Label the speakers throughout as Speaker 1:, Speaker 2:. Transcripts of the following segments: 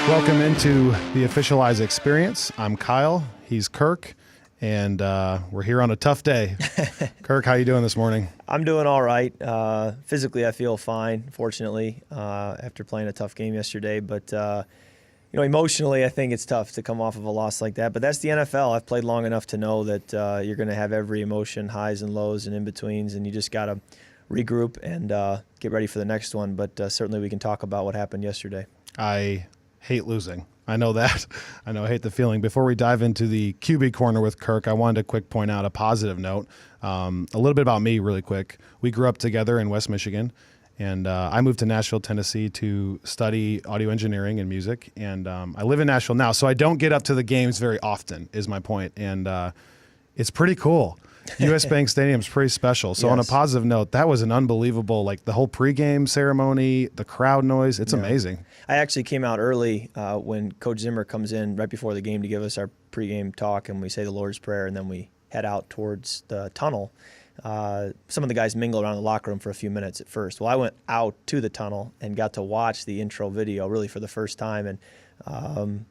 Speaker 1: Welcome into the Officialize Experience. I'm Kyle. He's Kirk, and we're here on a tough day. Kirk, how you doing this morning?
Speaker 2: I'm doing all right. Physically, I feel fine, fortunately, after playing a tough game yesterday. But, emotionally, I think it's tough to come off of a loss like that. But that's the NFL. I've played long enough to know that you're going to have every emotion, highs and lows and in-betweens, and you just got to regroup and get ready for the next one. But certainly we can talk about what happened yesterday.
Speaker 1: I hate losing. I know that. I hate the feeling. Before we dive into the QB corner with Kirk, I wanted to quick point out a positive note. A little bit about me really quick. We grew up together in West Michigan, and I moved to Nashville, Tennessee to study audio engineering and music. And I live in Nashville now, so I don't get up to the games very often is my point. And it's pretty cool. U.S. Bank Stadium is pretty special. So on a positive note, that was an unbelievable, the whole pregame ceremony, the crowd noise. It's amazing.
Speaker 2: I actually came out early when Coach Zimmer comes in right before the game to give us our pregame talk, and we say the Lord's Prayer, and then we head out towards the tunnel. Some of the guys mingled around the locker room for a few minutes at first. Well, I went out to the tunnel and got to watch the intro video really for the first time, and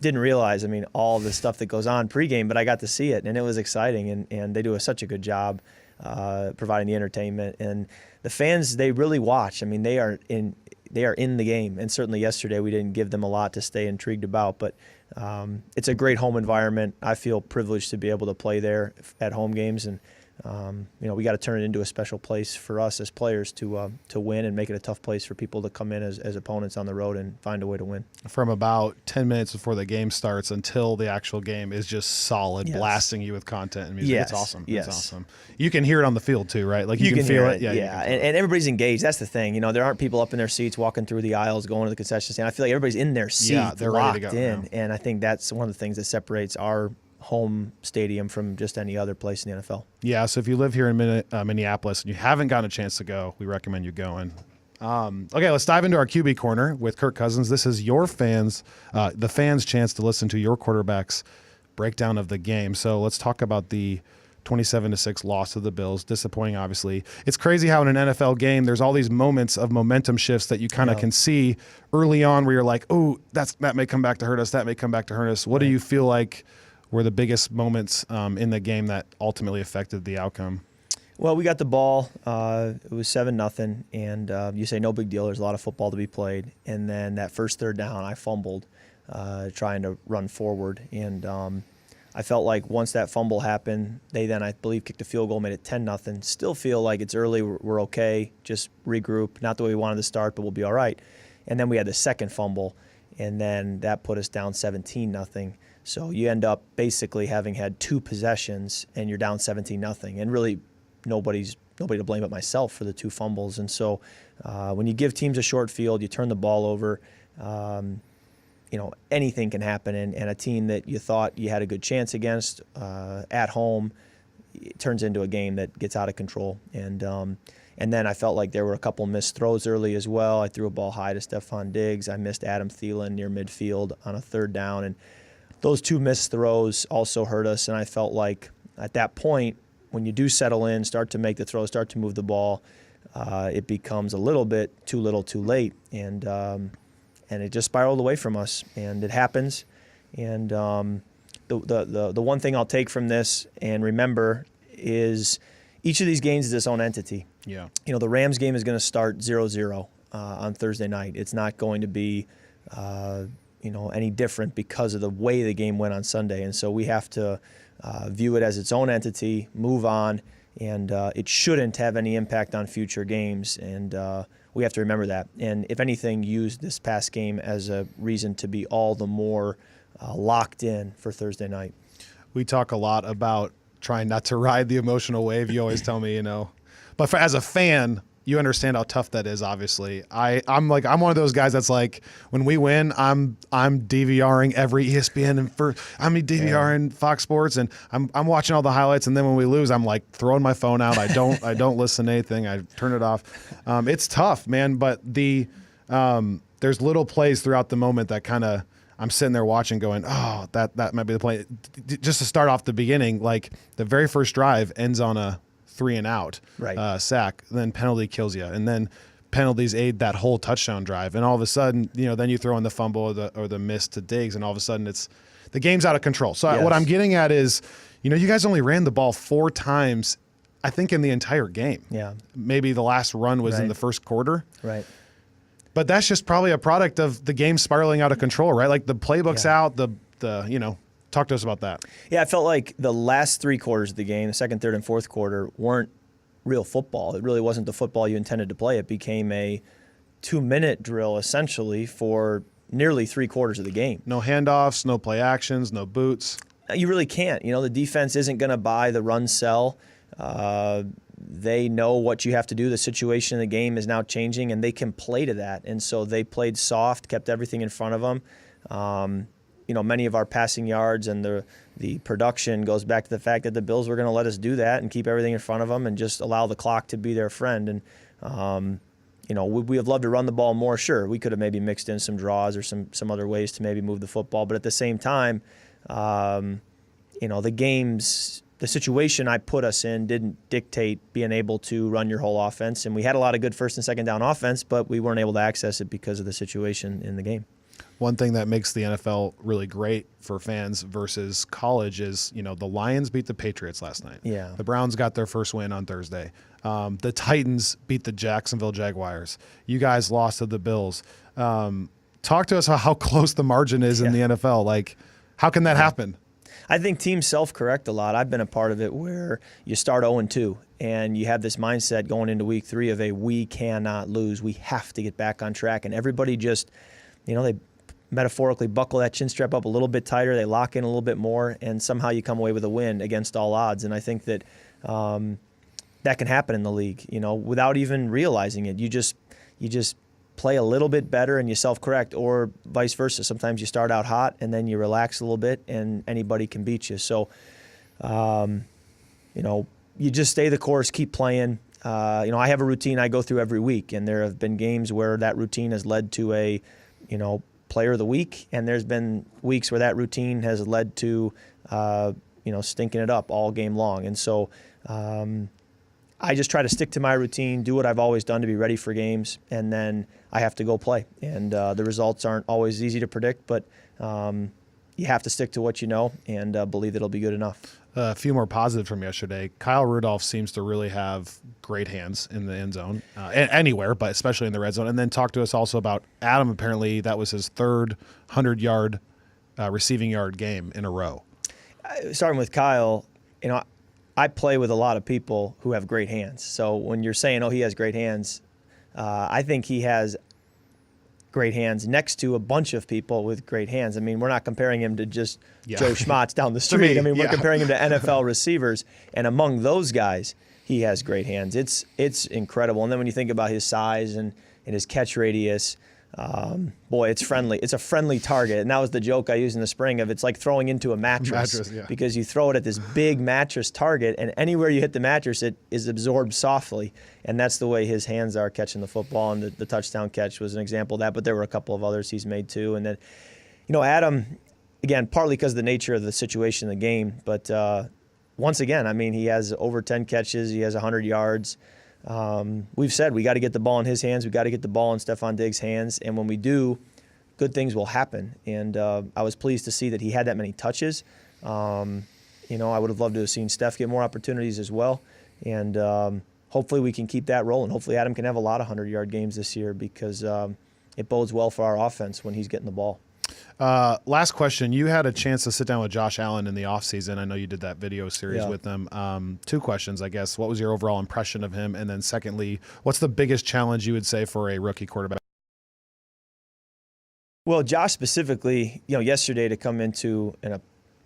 Speaker 2: didn't realize, all the stuff that goes on pregame, but I got to see it, and it was exciting, and they do such a good job providing the entertainment. And the fans, they really watch. They are in the game, and certainly yesterday we didn't give them a lot to stay intrigued about, but it's a great home environment. I feel privileged to be able to play there at home games, and we got to turn it into a special place for us as players to win and make it a tough place for people to come in as opponents on the road and find a way to win.
Speaker 1: From about 10 minutes before the game starts until the actual game is just solid, blasting you with content and music. It's awesome.
Speaker 2: Yes.
Speaker 1: It's awesome. You can hear it on the field too, right?
Speaker 2: You
Speaker 1: can feel it.
Speaker 2: Yeah. And everybody's engaged. That's the thing. There aren't people up in their seats walking through the aisles, going to the concession stand. I feel like everybody's in their seat,
Speaker 1: they're
Speaker 2: locked
Speaker 1: ready to go.
Speaker 2: in. And I think that's one of the things that separates our home stadium from just any other place in the NFL.
Speaker 1: Yeah, so if you live here in Minneapolis and you haven't gotten a chance to go, we recommend you going. Okay, let's dive into our QB corner with Kirk Cousins. This is your the fans' chance to listen to your quarterback's breakdown of the game. So let's talk about the 27-6 loss to the Bills. Disappointing, obviously. It's crazy how in an NFL game there's all these moments of momentum shifts that you kind of can see early on where you're like, oh, that may come back to hurt us. That may come back to hurt us. What do you feel like were the biggest moments in the game that ultimately affected the outcome?
Speaker 2: Well, we got the ball. It was 7-0, and you say no big deal. There's a lot of football to be played. And then that first third down, I fumbled trying to run forward. And I felt like once that fumble happened, they then, I believe, kicked a field goal, made it 10-0. Still feel like it's early. We're okay. Just regroup. Not the way we wanted to start, but we'll be all right. And then we had the second fumble, and then that put us down 17-0. So you end up basically having had two possessions, and you're down 17-0. And really, nobody to blame but myself for the two fumbles. And so when you give teams a short field, you turn the ball over, anything can happen. And a team that you thought you had a good chance against at home, it turns into a game that gets out of control. And then I felt like there were a couple missed throws early as well. I threw a ball high to Stephon Diggs. I missed Adam Thielen near midfield on a third down. And those two missed throws also hurt us. And I felt like at that point, when you do settle in, start to make the throw, start to move the ball, it becomes a little bit too little too late. And it just spiraled away from us. And it happens. And the one thing I'll take from this and remember is each of these games is its own entity.
Speaker 1: Yeah.
Speaker 2: The Rams game is going to start 0-0 on Thursday night. It's not going to be any different because of the way the game went on Sunday. And so we have to view it as its own entity, move on, and it shouldn't have any impact on future games. And we have to remember that. And if anything, use this past game as a reason to be all the more locked in for Thursday night.
Speaker 1: We talk a lot about trying not to ride the emotional wave. You always tell me, But as a fan, you understand how tough that is, obviously. I'm one of those guys that's like, when we win, I'm DVRing every ESPN and I'm DVRing Fox Sports, and I'm watching all the highlights, and then when we lose, I'm like throwing my phone out. I don't listen to anything. I turn it off. It's tough, man, but there's little plays throughout the moment that kind of I'm sitting there watching going, oh, that might be the play. Just to start off the beginning, like the very first drive ends on a 3-and-out
Speaker 2: right.
Speaker 1: Sack, then penalty kills you, and then penalties aid that whole touchdown drive. And all of a sudden, then you throw in the fumble or the miss to Diggs, and all of a sudden the game's out of control. So
Speaker 2: Yes.
Speaker 1: what I'm getting at is, you guys only ran the ball 4 times, I think, in the entire game.
Speaker 2: Yeah.
Speaker 1: Maybe the last run was in the first quarter.
Speaker 2: Right.
Speaker 1: But that's just probably a product of the game spiraling out of control, right? Like the playbook's out, talk to us about that.
Speaker 2: Yeah, I felt like the last 3 quarters of the game, the second, third, and fourth quarter, weren't real football. It really wasn't the football you intended to play. It became a 2-minute drill, essentially, for nearly 3 quarters of the game.
Speaker 1: No handoffs, no play actions, no boots.
Speaker 2: You really can't. The defense isn't going to buy the run sell. They know what you have to do. The situation in the game is now changing, and they can play to that. And so they played soft, kept everything in front of them. Many of our passing yards and the production goes back to the fact that the Bills were going to let us do that and keep everything in front of them and just allow the clock to be their friend. And, would we have loved to run the ball more? Sure. We could have maybe mixed in some draws or some other ways to maybe move the football. But at the same time, the situation I put us in didn't dictate being able to run your whole offense. And we had a lot of good first and second down offense, but we weren't able to access it because of the situation in the game.
Speaker 1: One thing that makes the NFL really great for fans versus college is, the Lions beat the Patriots last night.
Speaker 2: Yeah.
Speaker 1: The Browns got their first win on Thursday. The Titans beat the Jacksonville Jaguars. You guys lost to the Bills. Talk to us how close the margin is in the NFL. Like, how can that happen?
Speaker 2: I think teams self-correct a lot. I've been a part of it where you start 0-2 and you have this mindset going into week 3 of we cannot lose. We have to get back on track. And everybody just, they metaphorically buckle that chin strap up a little bit tighter. They lock in a little bit more, and somehow you come away with a win against all odds. And I think that that can happen in the league, without even realizing it. You just play a little bit better and you self-correct, or vice versa. Sometimes you start out hot and then you relax a little bit and anybody can beat you. So, you just stay the course, keep playing. I have a routine I go through every week, and there have been games where that routine has led to a, player of the week, and there's been weeks where that routine has led to, stinking it up all game long. And so I just try to stick to my routine, do what I've always done to be ready for games, and then I have to go play. And the results aren't always easy to predict, but you have to stick to what you know and believe that it'll be good enough.
Speaker 1: A few more positive from yesterday. Kyle Rudolph seems to really have great hands in the end zone, anywhere, but especially in the red zone. And then talk to us also about Adam. Apparently that was his third 100-yard receiving yard game in a row.
Speaker 2: Starting with Kyle, I play with a lot of people who have great hands. So when you're saying, he has great hands, I think he has great hands next to a bunch of people with great hands. I mean, we're not comparing him to just Joe Schmatz down the street. We're comparing him to NFL receivers, and among those guys, he has great hands. It's incredible. And then when you think about his size and his catch radius, it's friendly. It's a friendly target. And that was the joke I used in the spring of it's like throwing into a mattress because you throw it at this big mattress target, and anywhere you hit the mattress, it is absorbed softly. And that's the way his hands are catching the football. And the touchdown catch was an example of that, but there were a couple of others he's made too. And then, Adam, again, partly because of the nature of the situation in the game, but once again, he has over 10 catches. He has 100 yards. We've said we got to get the ball in his hands. We got to get the ball in Stephon Diggs' hands. And when we do, good things will happen. And I was pleased to see that he had that many touches. I would have loved to have seen Steph get more opportunities as well. And hopefully we can keep that rolling. Hopefully Adam can have a lot of 100-yard games this year because it bodes well for our offense when he's getting the ball.
Speaker 1: Last question. You had a chance to sit down with Josh Allen in the offseason. I know you did that video series with him. 2 questions, I guess. What was your overall impression of him? And then secondly, what's the biggest challenge you would say for a rookie quarterback?
Speaker 2: Well, Josh specifically, yesterday to come into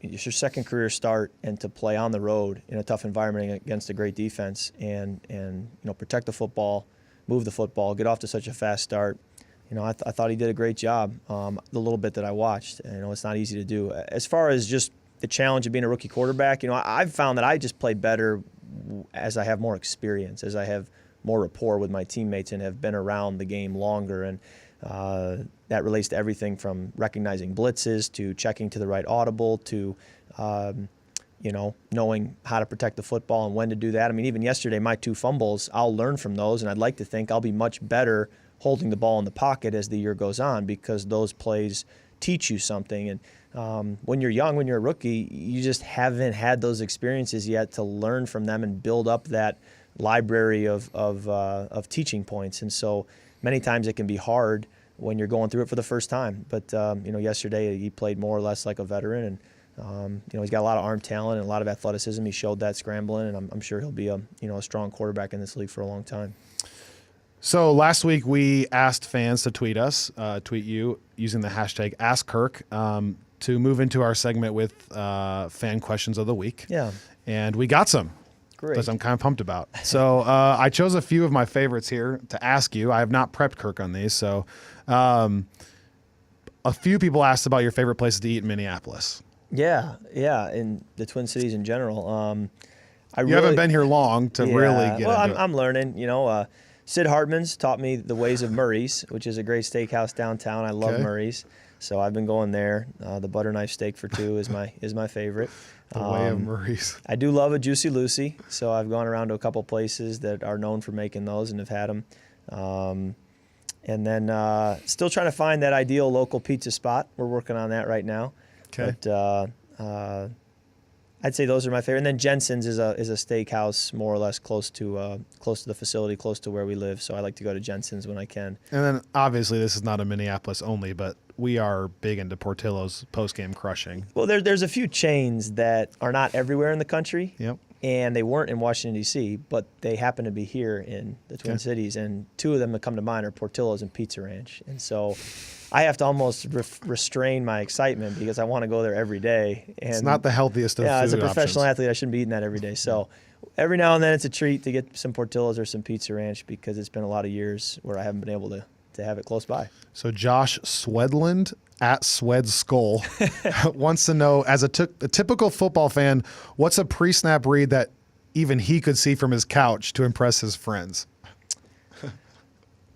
Speaker 2: your second career start and to play on the road in a tough environment against a great defense and protect the football, move the football, get off to such a fast start. I thought he did a great job, the little bit that I watched. It's not easy to do. As far as just the challenge of being a rookie quarterback, I've found that I just play better as I have more experience, as I have more rapport with my teammates and have been around the game longer. And that relates to everything from recognizing blitzes to checking to the right audible to knowing how to protect the football and when to do that. I mean, even yesterday, my 2 fumbles, I'll learn from those, and I'd like to think I'll be much better holding the ball in the pocket as the year goes on, because those plays teach you something. And when you're young, when you're a rookie, you just haven't had those experiences yet to learn from them and build up that library of teaching points. And so many times it can be hard when you're going through it for the first time. But yesterday he played more or less like a veteran, and he's got a lot of arm talent and a lot of athleticism. He showed that scrambling, and I'm sure he'll be a strong quarterback in this league for a long time.
Speaker 1: So last week we asked fans to tweet you using the hashtag #AskKirk to move into our segment with fan questions of the week.
Speaker 2: Yeah.
Speaker 1: And we got some.
Speaker 2: Great.
Speaker 1: Which I'm kind of pumped about. So I chose a few of my favorites here to ask you. I have not prepped Kirk on these. So a few people asked about your favorite places to eat in Minneapolis.
Speaker 2: Yeah, in the Twin Cities in general.
Speaker 1: You haven't been here long to really get into it.
Speaker 2: I'm learning. Sid Hartman's taught me the ways of Murray's, which is a great steakhouse downtown. I love Murray's, so I've been going there. The butter knife steak for 2 is my favorite.
Speaker 1: The way of Murray's.
Speaker 2: I do love a Juicy Lucy, so I've gone around to a couple places that are known for making those and have had them. And then still trying to find that ideal local pizza spot. We're working on that right now.
Speaker 1: Okay.
Speaker 2: But I'd say those are my favorite. And then Jensen's is a steakhouse more or less close to the facility, close to where we live. So I like to go to Jensen's when I can.
Speaker 1: And then obviously this is not a Minneapolis only, but we are big into Portillo's post-game crushing.
Speaker 2: Well, there's a few chains that are not everywhere in the country.
Speaker 1: Yep.
Speaker 2: And they weren't in Washington, D.C., but they happen to be here in the Twin Cities. And 2 of them that come to mind are Portillo's and Pizza Ranch. And so I have to almost restrain my excitement because I want to go there every day. And
Speaker 1: it's not the healthiest of food
Speaker 2: as a professional
Speaker 1: options.
Speaker 2: athlete, I shouldn't be eating that every day. So every now and then it's a treat to get some Portillo's or some Pizza Ranch because it's been a lot of years where I haven't been able to have it close by.
Speaker 1: So Josh Swedland at Swed Skull wants to know, as a typical football fan, what's a pre-snap read that even he could see from his couch to impress his friends?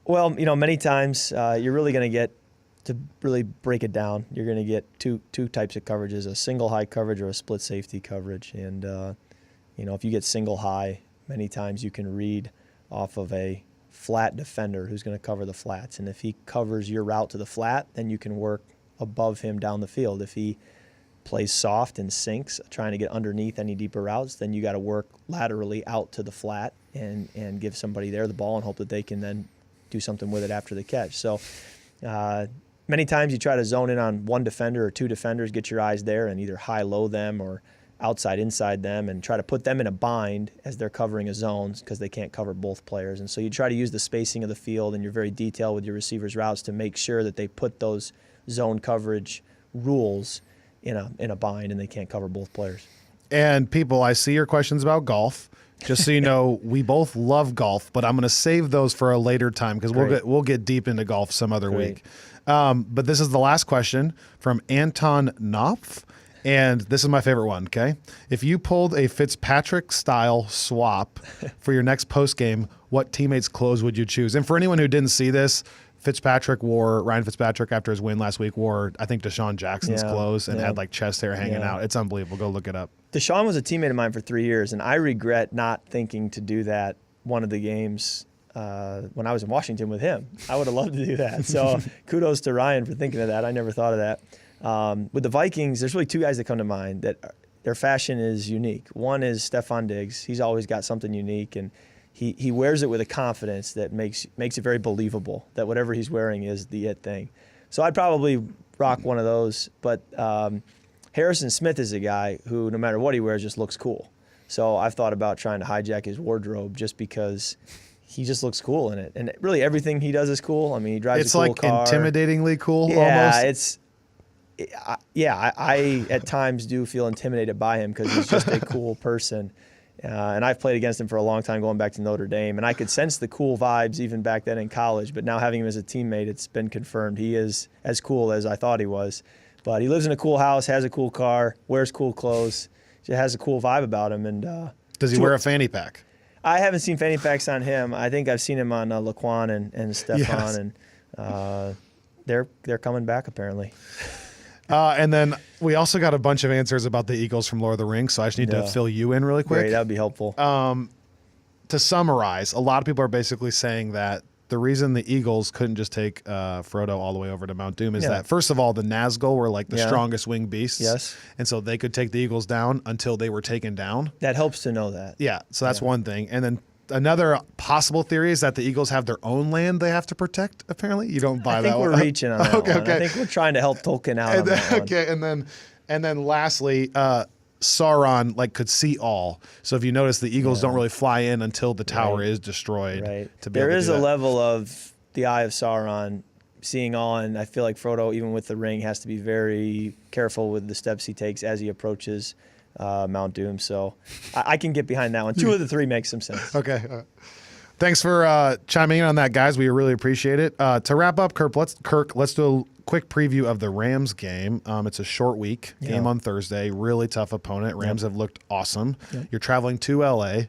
Speaker 2: Well, many times you're really going to get, to really break it down, you're going to get two types of coverages, a single high coverage or a split safety coverage. And, if you get single high, many times you can read off of a flat defender who's going to cover the flats. And if he covers your route to the flat, then you can work above him down the field. If he plays soft and sinks, trying to get underneath any deeper routes, then you got to work laterally out to the flat and give somebody there the ball and hope that they can then do something with it after the catch. So many times you try to zone in on one defender or 2 defenders, get your eyes there and either high-low them or outside inside them and try to put them in a bind as they're covering a zone because they can't cover both players. And so you try to use the spacing of the field and you're very detailed with your receivers' routes to make sure that they put those zone coverage rules in a bind and they can't cover both players.
Speaker 1: And people, I see your questions about golf. Just so you know, we both love golf, but I'm going to save those for a later time because we'll get deep into golf some other week. But this is the last question from Anton Knopf. And this is my favorite one, okay? If you pulled a Fitzpatrick-style swap for your next postgame, what teammates' clothes would you choose? And for anyone who didn't see this, Ryan Fitzpatrick, after his win last week, wore, I think, Deshaun Jackson's clothes and had, chest hair hanging out. It's unbelievable. Go look it up.
Speaker 2: Deshaun was a teammate of mine for 3 years, and I regret not thinking to do that one of the games when I was in Washington with him. I would have loved to do that. So kudos to Ryan for thinking of that. I never thought of that. With the Vikings, there's really 2 guys that come to mind that their fashion is unique. One is Stephon Diggs. He's always got something unique, and he wears it with a confidence that makes it very believable that whatever he's wearing is the it thing. So I'd probably rock one of those. But Harrison Smith is a guy who, no matter what he wears, just looks cool. So I've thought about trying to hijack his wardrobe just because he just looks cool in it. And really everything he does is cool. I mean, he drives a cool car.
Speaker 1: It's intimidatingly cool almost.
Speaker 2: I at times do feel intimidated by him because he's just a cool person. And I've played against him for a long time going back to Notre Dame. And I could sense the cool vibes even back then in college. But now having him as a teammate, it's been confirmed. He is as cool as I thought he was. But he lives in a cool house, has a cool car, wears cool clothes, just has a cool vibe about him. And
Speaker 1: does he wear a fanny pack?
Speaker 2: I haven't seen fanny packs on him. I think I've seen him on Laquan and Stephon. Yes. And they're coming back apparently.
Speaker 1: And then we also got a bunch of answers about the Eagles from Lord of the Rings, so I just need to fill you in really quick.
Speaker 2: Great, that would be helpful.
Speaker 1: To summarize, a lot of people are basically saying that the reason the Eagles couldn't just take Frodo all the way over to Mount Doom is that, first of all, the Nazgul were like the strongest winged beasts.
Speaker 2: Yes.
Speaker 1: And so they could take the Eagles down until they were taken down.
Speaker 2: That helps to know that.
Speaker 1: Yeah, so that's one thing. And then another possible theory is that the Eagles have their own land they have to protect, apparently. You don't buy that one?
Speaker 2: I think we're reaching on that one. I think we're trying to help Tolkien out on that one.
Speaker 1: Okay, and then lastly, Sauron could see all. So if you notice, the Eagles don't really fly in until the tower is destroyed.
Speaker 2: Right. There is a level of the Eye of Sauron seeing all, and I feel like Frodo, even with the ring, has to be very careful with the steps he takes as he approaches Mount Doom. So I can get behind that one. 2 of the 3 make some sense.
Speaker 1: Okay. Thanks for chiming in on that, guys. We really appreciate it. To wrap up, Kirk, let's do a quick preview of the Rams game. It's a short week, game on Thursday, really tough opponent. Rams have looked awesome. You're traveling to LA.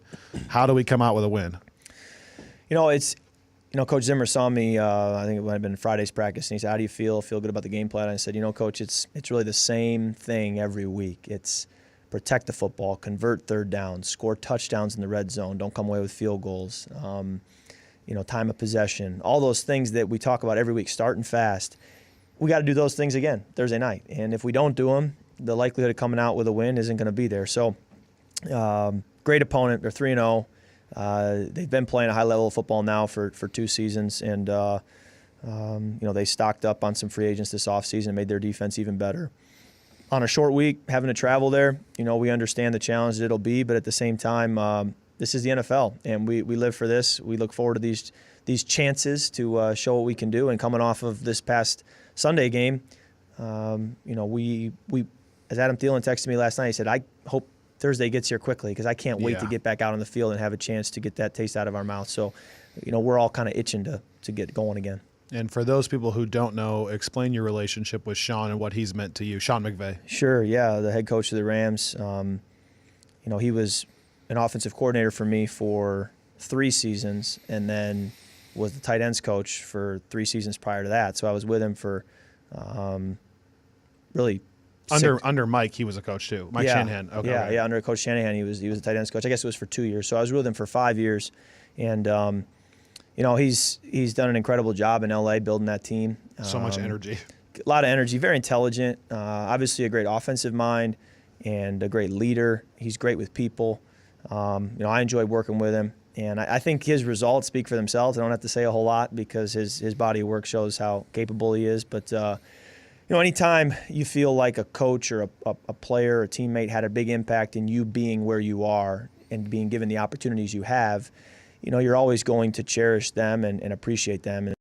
Speaker 1: How do we come out with a win?
Speaker 2: Coach Zimmer saw me, I think it might have been Friday's practice, and he said, "How do you feel? Feel good about the game plan?" And I said, Coach, it's really the same thing every week. It's protect the football, convert third downs, score touchdowns in the red zone, don't come away with field goals, time of possession, all those things that we talk about every week, starting fast. We got to do those things again Thursday night. And if we don't do them, the likelihood of coming out with a win isn't going to be there. So great opponent. They're 3-0. They've been playing a high level of football now for 2 seasons. And, they stocked up on some free agents this offseason and made their defense even better. On a short week, having to travel there, we understand the challenge that it'll be. But at the same time, this is the NFL, and we live for this. We look forward to these chances to show what we can do. And coming off of this past Sunday game, we as Adam Thielen texted me last night, he said, "I hope Thursday gets here quickly because I can't wait to get back out on the field and have a chance to get that taste out of our mouth." So, we're all kind of itching to get going again.
Speaker 1: And for those people who don't know, explain your relationship with Sean and what he's meant to you. Sean McVay.
Speaker 2: Sure, yeah, the head coach of the Rams. He was an offensive coordinator for me for 3 seasons, and then was the tight ends coach for 3 seasons prior to that. So I was with him for really
Speaker 1: under Mike. He was a coach too. Mike Shanahan. Okay.
Speaker 2: Yeah. Under Coach Shanahan, he was a tight ends coach. I guess it was for 2 years. So I was with him for 5 years, and he's done an incredible job in LA building that team.
Speaker 1: So much energy.
Speaker 2: A lot of energy. Very intelligent. Obviously a great offensive mind and a great leader. He's great with people. I enjoy working with him. And I think his results speak for themselves. I don't have to say a whole lot because his body of work shows how capable he is. But, anytime you feel like a coach or a player or a teammate had a big impact in you being where you are and being given the opportunities you have, you're always going to cherish them and appreciate them. And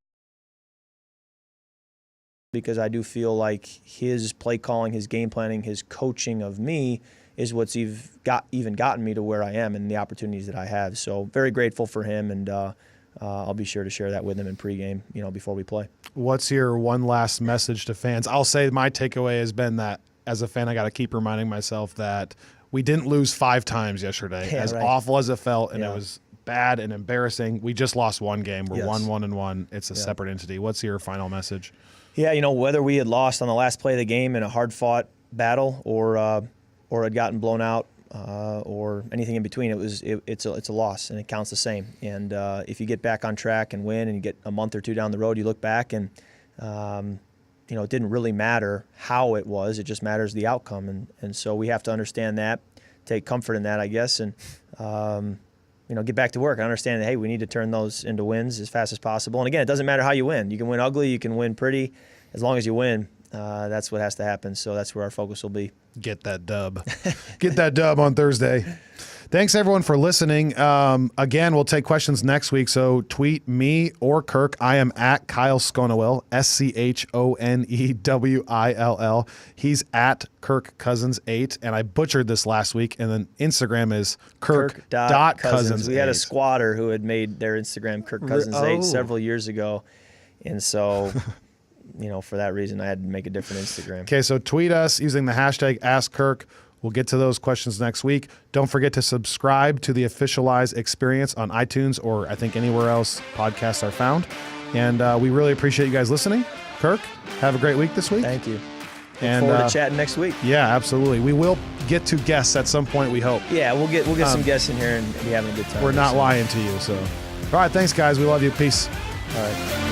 Speaker 2: because I do feel like his play calling, his game planning, his coaching of me is what's even gotten me to where I am and the opportunities that I have. So very grateful for him, and I'll be sure to share that with him in pregame, before we play.
Speaker 1: What's your one last message to fans? I'll say my takeaway has been that as a fan, I got to keep reminding myself that we didn't lose 5 times yesterday, awful as it felt, and it was bad and embarrassing. We just lost 1 game. We're 1-1-1. It's a separate entity. What's your final message?
Speaker 2: Yeah, whether we had lost on the last play of the game in a hard-fought battle or had gotten blown out or anything in between, it's a loss, and it counts the same. And if you get back on track and win and you get a month or 2 down the road, you look back and it didn't really matter how it was. It just matters the outcome. And so we have to understand that, take comfort in that, I guess, and get back to work. I understand that, hey, we need to turn those into wins as fast as possible. And again, it doesn't matter how you win. You can win ugly, you can win pretty. As long as you win, that's what has to happen. So that's where our focus will be.
Speaker 1: Get that dub. Get that dub on Thursday. Thanks, everyone, for listening. Again, we'll take questions next week, so tweet me or Kirk. I am at Kyle Schonewill, Schonewill. He's at Kirk Cousins 8, and I butchered this last week, and then Instagram is Kirk.Cousins.
Speaker 2: We had a squatter who had made their Instagram Kirk Cousins 8 several years ago, and so... for that reason, I had to make a different Instagram.
Speaker 1: Okay, so tweet us using the hashtag AskKirk. We'll get to those questions next week. Don't forget to subscribe to the Officialize Experience on iTunes or I think anywhere else podcasts are found. And we really appreciate you guys listening. Kirk, have a great week this week.
Speaker 2: Thank you. Look forward to chatting next week.
Speaker 1: Yeah, absolutely. We will get to guests at some point, we hope.
Speaker 2: Yeah, we'll get some guests in here and be having a good time.
Speaker 1: We're not lying to you. So, all right, thanks, guys. We love you. Peace.
Speaker 2: All right.